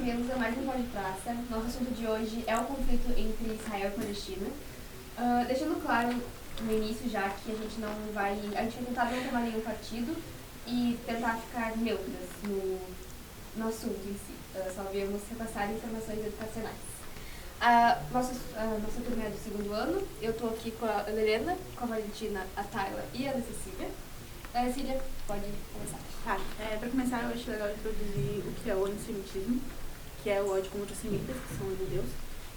bem-vindos a mais um Pó de Praça. Nosso assunto de hoje é o conflito entre Israel e Palestina. Deixando claro no início já que a gente vai tentar não tomar nenhum partido e tentar ficar neutras no assunto em si. Só viemos repassar informações educacionais. Nossa turma é do segundo ano. Eu estou aqui com a Ana Helena, com a Valentina, a Tayla e a Ana Cecília. Cecília, pode começar. Para começar, eu acho legal introduzir o que é o antissemitismo, que é o ódio contra os semitas, que são os judeus.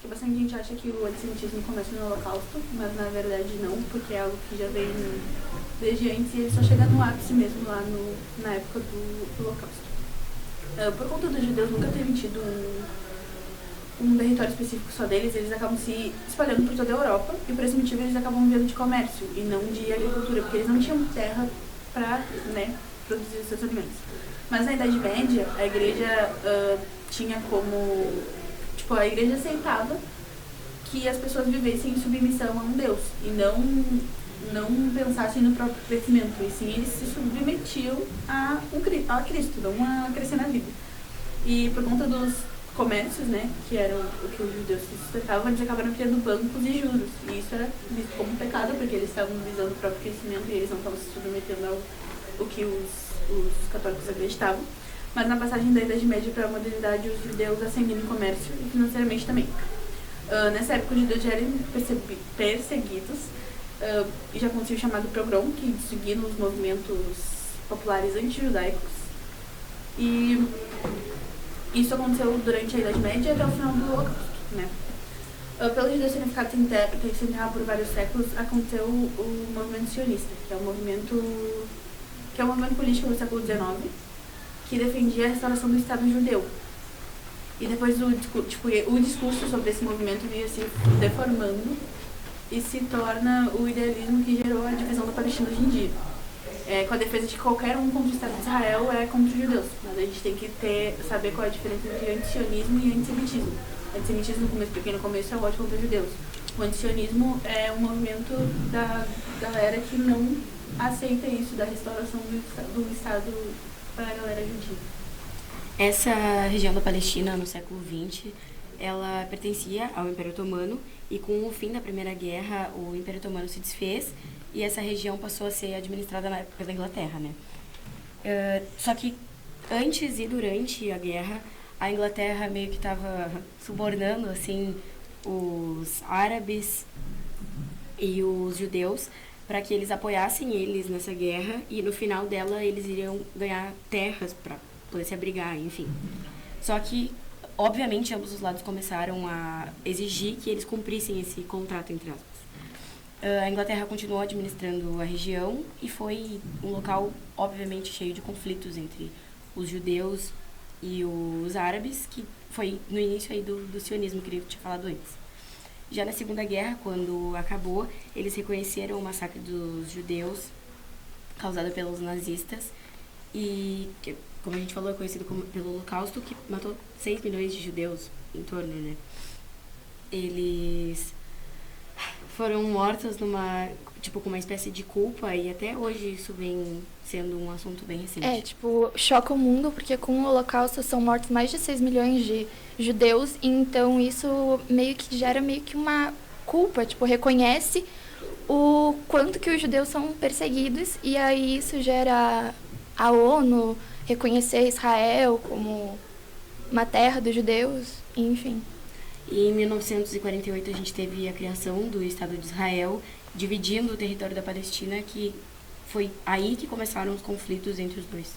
Que bastante gente acha que o antissemitismo começa no Holocausto, mas na verdade não, porque é algo que já vem desde antes e ele só chega no ápice mesmo lá na época do Holocausto. Por conta dos judeus nunca terem tido um território específico só deles, eles acabam se espalhando por toda a Europa e por esse motivo eles acabam vivendo de comércio e não de agricultura, porque eles não tinham terra para produzir os seus alimentos. Mas na Idade Média, a igreja tinha como... a igreja aceitava que as pessoas vivessem em submissão a um Deus e não pensassem no próprio crescimento, e sim eles se submetiam a Cristo, não a crescer na vida. E por conta dos comércios, que era o que os judeus se sustentavam, eles acabaram criando bancos e juros, e isso era visto como um pecado, porque eles estavam visando o próprio crescimento e eles não estavam se submetendo ao que os católicos acreditavam. Mas na passagem da Idade Média para a modernidade, os judeus ascendiam em comércio e financeiramente também. Nessa época, os judeus já eram perseguidos e já acontecia o chamado pogrom, que seguia os movimentos populares anti-judaicos. E isso aconteceu durante a Idade Média até o final do Holocausto, Pelos judeus terem ficado sem terra por vários séculos, aconteceu o movimento sionista, que é um movimento político do século XIX, que defendia a restauração do Estado judeu. E depois o discurso sobre esse movimento veio se deformando e se torna o idealismo que gerou a divisão da Palestina hoje em dia. Com a defesa de que qualquer um contra o Estado de Israel é contra os judeus. Mas a gente tem que saber qual é a diferença entre antisionismo e antissemitismo. O antissemitismo, porque no começo é o ódio contra os judeus. O antisionismo é um movimento da galera que não aceita isso, da restauração do Estado para a galera judia. Essa região da Palestina, no século XX, ela pertencia ao Império Otomano e com o fim da Primeira Guerra, o Império Otomano se desfez e essa região passou a ser administrada pela Inglaterra, Só que antes e durante a guerra, a Inglaterra meio que estava subornando, assim, os árabes e os judeus para que eles apoiassem eles nessa guerra e no final dela eles iriam ganhar terras para poder se abrigar, enfim. Só que, obviamente, ambos os lados começaram a exigir que eles cumprissem esse contrato, entre aspas. A Inglaterra continuou administrando a região e foi um local, obviamente, cheio de conflitos entre os judeus e os árabes, que foi no início aí do sionismo que eu tinha falado antes. Já na Segunda Guerra, quando acabou, eles reconheceram o massacre dos judeus causado pelos nazistas e, como a gente falou, é conhecido pelo Holocausto, que matou 6 milhões de judeus em torno, Eles foram mortos com uma espécie de culpa e até hoje isso vem sendo um assunto bem recente. Choca o mundo porque com o Holocausto são mortos mais de 6 milhões de judeus, então isso gera uma culpa, reconhece o quanto que os judeus são perseguidos e aí isso gera a ONU reconhecer Israel como uma terra dos judeus, enfim. E em 1948 a gente teve a criação do Estado de Israel, dividindo o território da Palestina, que foi aí que começaram os conflitos entre os dois.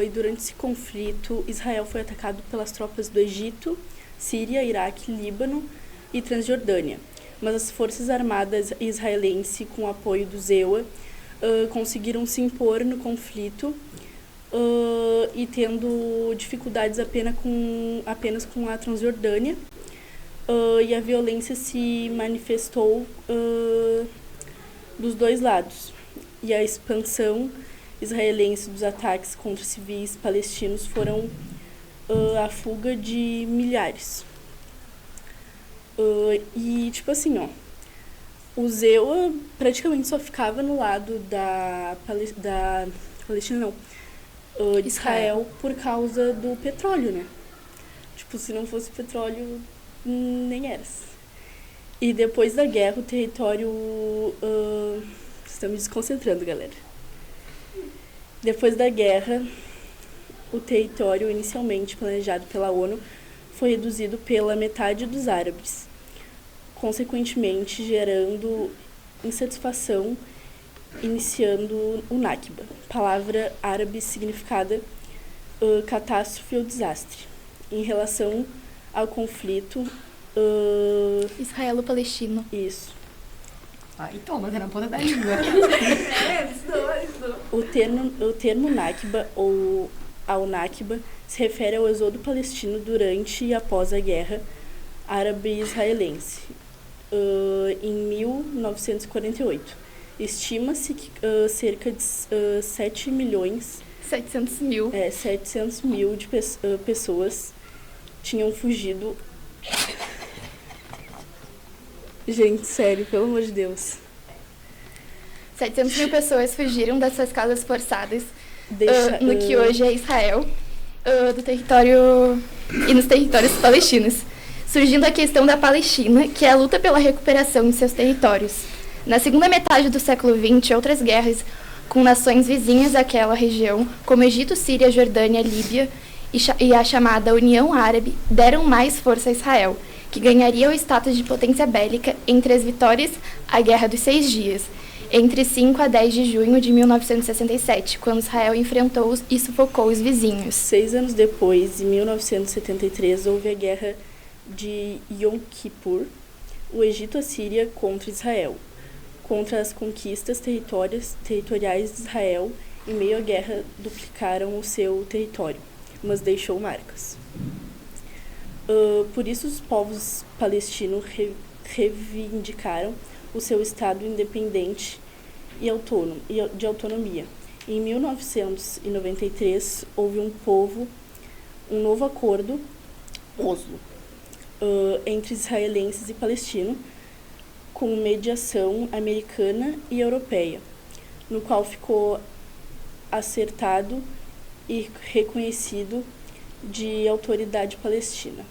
E durante esse conflito, Israel foi atacado pelas tropas do Egito, Síria, Iraque, Líbano e Transjordânia. Mas as forças armadas israelenses, com o apoio do ZEUA, conseguiram se impor no conflito e tendo dificuldades apenas com a Transjordânia. E a violência se manifestou dos dois lados. E a expansão israelense dos ataques contra civis palestinos foram a fuga de milhares. O ZEUA praticamente só ficava no lado da Palestina, não, de Israel por causa do petróleo, Tipo, se não fosse petróleo, nem era. E depois da guerra, o território... estamos desconcentrando, galera. Depois da guerra, o território inicialmente planejado pela ONU foi reduzido pela metade dos árabes, consequentemente gerando insatisfação, iniciando o Nakba, palavra árabe significada catástrofe ou desastre. Em relação ao conflito... Israelo-Palestino. Isso. E toma, tá na ponta da língua. O termo Nakba ou al-Nakba se refere ao êxodo palestino durante e após a guerra árabe-israelense, em 1948. Estima-se que cerca de 7 milhões... 700 mil. 700 mil de pessoas tinham fugido. Gente, sério, pelo amor de Deus. 700 mil pessoas fugiram das suas casas forçadas no que hoje é Israel, do território e nos territórios palestinos, surgindo a questão da Palestina, que é a luta pela recuperação de seus territórios. Na segunda metade do século XX, outras guerras com nações vizinhas àquela região, como Egito, Síria, Jordânia, Líbia e a chamada União Árabe, deram mais força a Israel, que ganharia o status de potência bélica entre as vitórias à Guerra dos 6 Dias, entre 5 a 10 de junho de 1967, quando Israel enfrentou e sufocou os vizinhos. 6 anos depois, em 1973, houve a Guerra de Yom Kippur, o Egito e a Síria contra Israel, contra as conquistas territoriais de Israel. Em meio à guerra, duplicaram o seu território, mas deixou marcas. Por isso, os povos palestinos reivindicaram o seu Estado independente e autônomo, de autonomia. Em 1993, houve um novo acordo, Oslo, entre israelenses e palestinos, com mediação americana e europeia, no qual ficou acertado e reconhecido de autoridade palestina.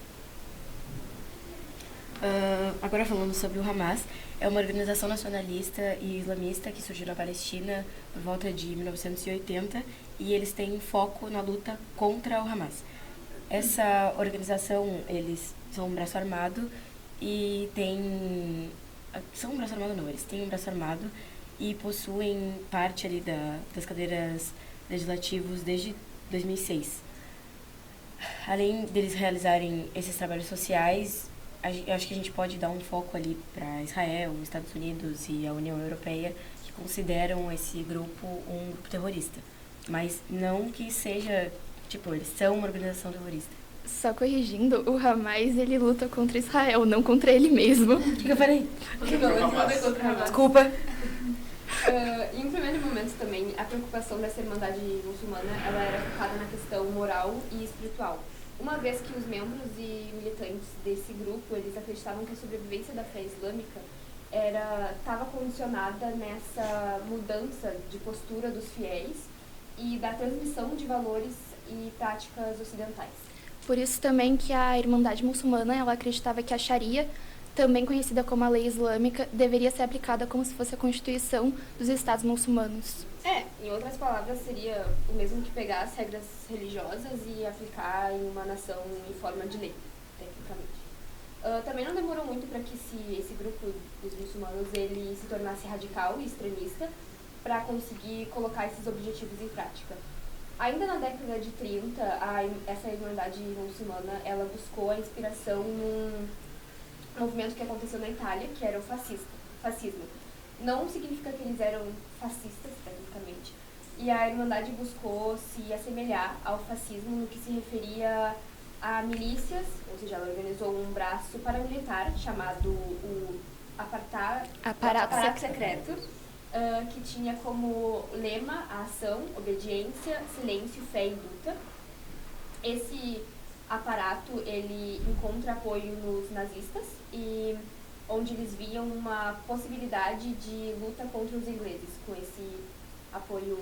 Agora falando sobre o Hamas, é uma organização nacionalista e islamista que surgiu na Palestina por volta de 1980 e eles têm foco na luta contra o Hamas. Essa organização, eles são um braço armado e são um braço armado não, eles têm um braço armado e possuem parte ali das cadeiras legislativas desde 2006. Além deles realizarem esses trabalhos sociais, eu acho que a gente pode dar um foco ali para Israel, os Estados Unidos e a União Europeia, que consideram esse grupo um grupo terrorista. Mas não que seja, eles são uma organização terrorista. Só corrigindo, o Hamas, ele luta contra Israel, não contra ele mesmo. O que eu falei? Desculpa. Em um primeiro momento também, a preocupação dessa Irmandade muçulmana, ela era focada na questão moral e espiritual. Uma vez que os membros e militantes desse grupo, eles acreditavam que a sobrevivência da fé islâmica estava condicionada nessa mudança de postura dos fiéis e da transmissão de valores e práticas ocidentais. Por isso também que a Irmandade muçulmana, ela acreditava que a Sharia, também conhecida como a lei islâmica, deveria ser aplicada como se fosse a Constituição dos Estados muçulmanos. Em outras palavras, seria o mesmo que pegar as regras religiosas e aplicar em uma nação em forma de lei, tecnicamente. Também não demorou muito para que esse grupo dos muçulmanos ele se tornasse radical e extremista para conseguir colocar esses objetivos em prática. Ainda na década de 30, essa Irmandade muçulmana ela buscou a inspiração num movimento que aconteceu na Itália, que era o fascismo. Não significa que eles eram fascistas, tecnicamente, e a Irmandade buscou se assemelhar ao fascismo no que se referia a milícias, ou seja, ela organizou um braço paramilitar chamado o Aparato Secreto, que tinha como lema a ação, obediência, silêncio, fé e luta. Esse aparato, ele encontra apoio nos nazistas, e onde eles viam uma possibilidade de luta contra os ingleses com esse apoio.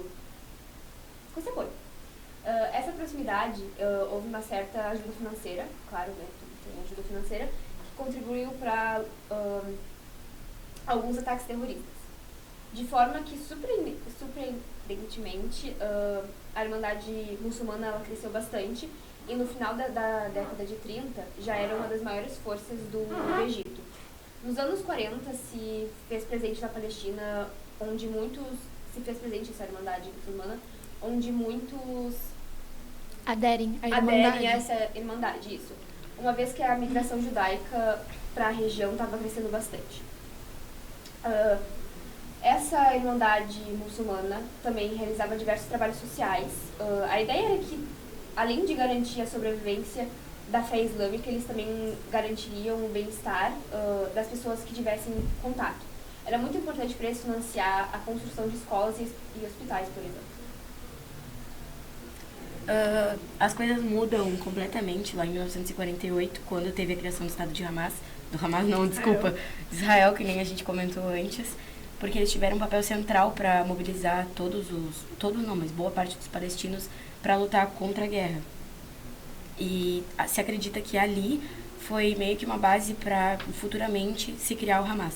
Essa proximidade, houve uma certa ajuda financeira, claro, né, tem ajuda financeira, que contribuiu para alguns ataques terroristas. De forma que, surpreendentemente, a Irmandade Muçulmana ela cresceu bastante e no final da década de 30 já era uma das maiores forças do Egito. Nos anos 40 se fez presente na Palestina, onde muitos... se fez presente essa Irmandade Muçulmana, onde muitos Aderem à aderem Irmandade. a essa Irmandade, isso. Uma vez que a migração judaica para a região estava crescendo bastante. Essa Irmandade Muçulmana também realizava diversos trabalhos sociais. A ideia era que, além de garantir a sobrevivência da fé islâmica, eles também garantiriam o bem-estar das pessoas que tivessem contato. Era muito importante para eles financiar a construção de escolas e hospitais, por exemplo. As coisas mudam completamente lá em 1948, quando teve a criação do Estado de Hamas. De Israel, que nem a gente comentou antes, porque eles tiveram um papel central para mobilizar mas boa parte dos palestinos para lutar contra a guerra. E se acredita que ali foi meio que uma base para futuramente se criar o Hamas.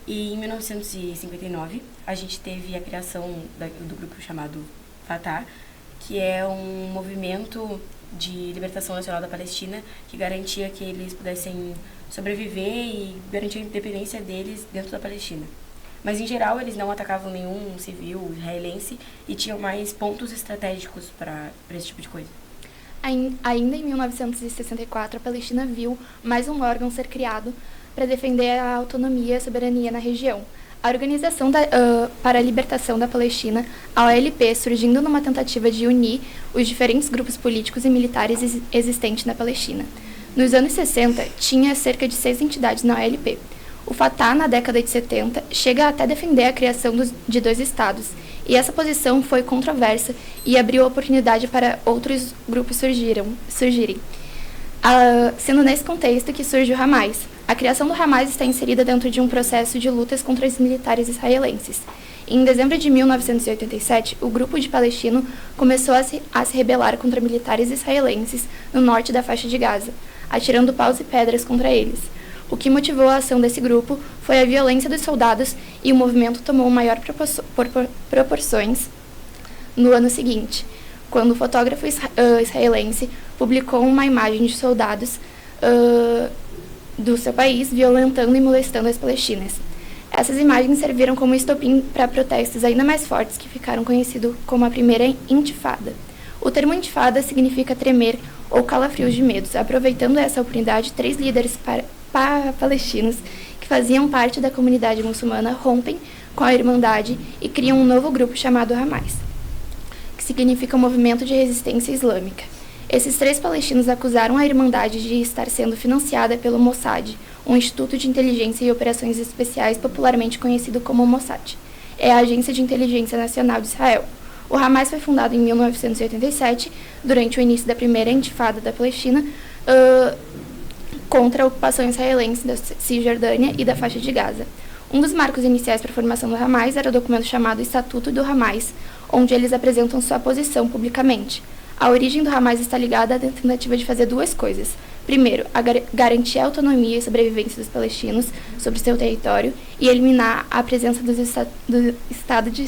E em 1959, a gente teve a criação do grupo chamado Fatah, que é um movimento de libertação nacional da Palestina que garantia que eles pudessem sobreviver e garantir a independência deles dentro da Palestina. Mas, em geral, eles não atacavam nenhum civil israelense e tinham mais pontos estratégicos para esse tipo de coisa. Ainda em 1964, a Palestina viu mais um órgão ser criado para defender a autonomia e a soberania na região. A Organização para a Libertação da Palestina, a OLP, surgindo numa tentativa de unir os diferentes grupos políticos e militares existentes na Palestina. Nos anos 60, tinha cerca de 6 entidades na OLP. O Fatah, na década de 70, chega até defender a criação de 2 estados, e essa posição foi controversa e abriu oportunidade para outros grupos surgirem. Sendo nesse contexto que surge o Hamas. A criação do Hamas está inserida dentro de um processo de lutas contra os militares israelenses. Em dezembro de 1987, o grupo de palestino começou a se rebelar contra militares israelenses no norte da faixa de Gaza, atirando paus e pedras contra eles. O que motivou a ação desse grupo foi a violência dos soldados e o movimento tomou maior proporções no ano seguinte, quando o fotógrafo israelense publicou uma imagem de soldados do seu país violentando e molestando as palestinas. Essas imagens serviram como estopim para protestos ainda mais fortes que ficaram conhecidos como a primeira intifada. O termo intifada significa tremer ou calafrios de medos. Aproveitando essa oportunidade, 3 líderes palestinos que faziam parte da comunidade muçulmana rompem com a Irmandade e criam um novo grupo chamado Hamas, que significa Movimento de Resistência Islâmica. Esses 3 palestinos acusaram a Irmandade de estar sendo financiada pelo Mossad, um instituto de inteligência e operações especiais popularmente conhecido como Mossad. É a Agência de Inteligência Nacional de Israel. O Hamas foi fundado em 1987, durante o início da primeira intifada da Palestina, contra a ocupação israelense da Cisjordânia e da faixa de Gaza. Um dos marcos iniciais para a formação do Hamas era o documento chamado Estatuto do Hamas, onde eles apresentam sua posição publicamente. A origem do Hamas está ligada à tentativa de fazer 2 coisas. Primeiro, garantir a autonomia e sobrevivência dos palestinos sobre seu território e eliminar a presença do Estado de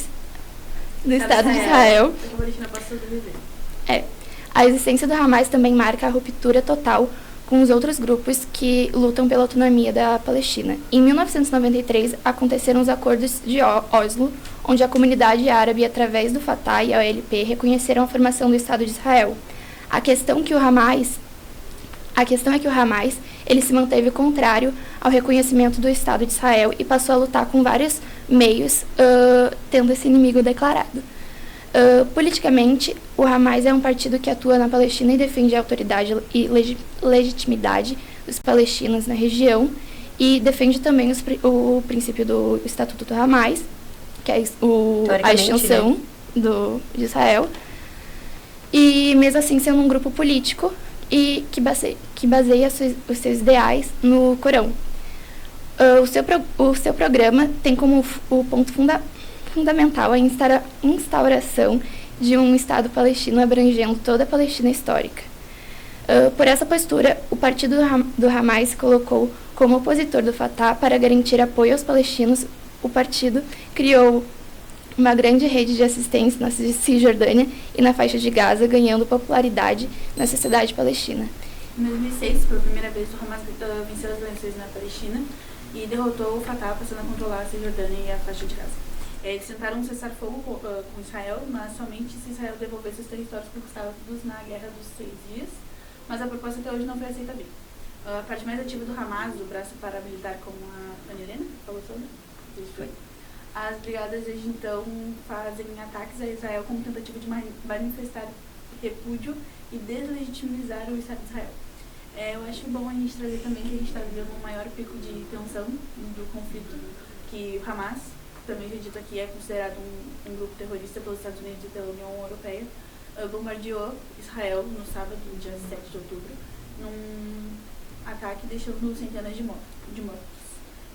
Israel. A Palestina pode sobreviver. A existência do Hamas também marca a ruptura total com os outros grupos que lutam pela autonomia da Palestina. Em 1993, aconteceram os Acordos de Oslo, onde a comunidade árabe, através do Fatah e a OLP, reconheceram a formação do Estado de Israel. A questão é que o Hamas ele se manteve contrário ao reconhecimento do Estado de Israel e passou a lutar com vários meios, tendo esse inimigo declarado. Politicamente, o Hamas é um partido que atua na Palestina e defende a autoridade e legitimidade dos palestinos na região e defende também o princípio do Estatuto do Hamas, que é a extensão, né, de Israel, e mesmo assim sendo um grupo político e que baseia os seus ideais no Corão. O seu programa tem como o ponto fundamental a instauração de um Estado palestino abrangendo toda a Palestina histórica. Por essa postura, o partido do Hamas se colocou como opositor do Fatah para garantir apoio aos palestinos. O partido criou uma grande rede de assistência na Cisjordânia e na faixa de Gaza, ganhando popularidade na sociedade palestina. Em 2006, pela primeira vez, o Hamas venceu as eleições na Palestina e derrotou o Fatah, passando a controlar a Cisjordânia e a faixa de Gaza. Eles tentaram cessar fogo com Israel, mas somente se Israel devolvesse os territórios conquistados na Guerra dos 6 Dias, mas a proposta até hoje não foi aceita bem. A parte mais ativa do Hamas, o braço paramilitar, como a Ana Helena falou sobre, as brigadas desde então fazem ataques a Israel como tentativa de manifestar repúdio e deslegitimizar o Estado de Israel. Eu acho bom a gente trazer também que a gente está vivendo um maior pico de tensão do conflito, que o Hamas, também já dito aqui, é considerado um grupo terrorista pelos Estados Unidos e pela União Europeia, bombardeou Israel no sábado, dia 7 de outubro, num ataque deixando centenas de mortos.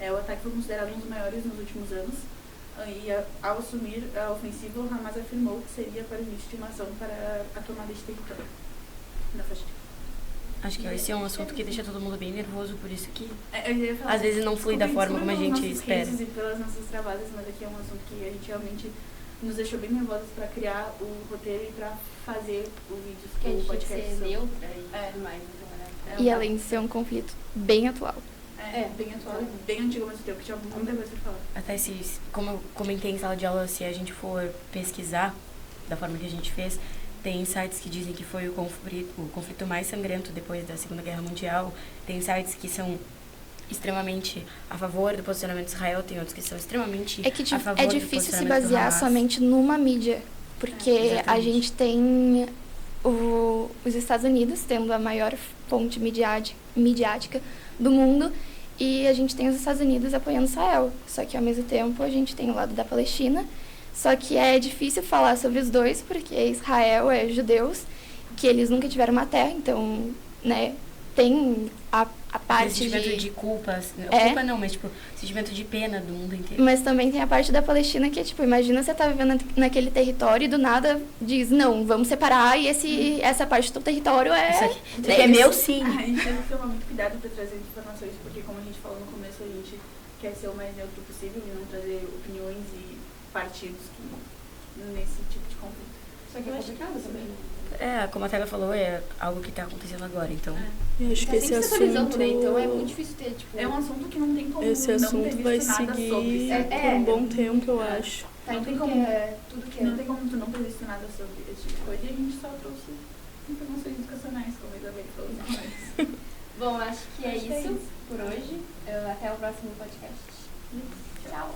O ataque foi considerado um dos maiores nos últimos anos, e ao assumir a ofensiva, o Hamas afirmou que seria para o início de uma ação para a tomada de território na faixa de Gaza. Acho que esse é um assunto que deixa todo mundo bem nervoso, por isso que às vezes não flui da forma como a gente espera. E pelas nossas travadas, mas aqui é um assunto que a gente realmente nos deixou bem nervosos para criar o roteiro e para fazer o vídeo, Que a o gente podcast. tem que ser neutra e tudo mais. Então, E além de ser um conflito bem atual. Bem atual, bem antigo ao mesmo tempo, que tinha muita coisa pra falar. Até como eu comentei em sala de aula, se a gente for pesquisar da forma que a gente fez, tem sites que dizem que foi o conflito mais sangrento depois da Segunda Guerra Mundial, tem sites que são extremamente a favor do posicionamento de Israel, tem outros que são extremamente a favor É do difícil se posicionamento do basear Hamas. somente numa mídia, porque a gente tem os Estados Unidos tendo a maior fonte midiática do mundo, e a gente tem os Estados Unidos apoiando Israel. Só que, ao mesmo tempo, a gente tem o lado da Palestina. Só que é difícil falar sobre os dois, porque Israel é judeus, que eles nunca tiveram uma terra, então, né, tem a parte sentimento de culpa, culpa não, mas tipo, sentimento de pena do mundo inteiro. Mas também tem a parte da Palestina que é tipo, imagina você tá vivendo naquele território e do nada diz, não, vamos separar e essa parte do território Isso aqui é meu sim. A gente tem que tomar muito cuidado para trazer informações, porque como a gente falou no começo, a gente quer ser o mais neutro possível e não trazer opiniões e partidos nesse tipo de conflito. Só que é complicado também. Como a Tega falou, é algo que está acontecendo agora, então... Eu acho que esse assunto... Né? Então é muito difícil ter, tipo... É um assunto que não tem como esse não assunto ter vai visto nada seguir sobre. por um bom tempo, eu acho. Tá, Não tem tudo como- que é, tudo que é. Não tem como tu não ter visto nada sobre esse tipo de coisa, e a gente só trouxe informações educacionais, como a Isabel falou no começo. Bom, acho que é Acho que é isso isso. por hoje. Até o próximo podcast. Tchau.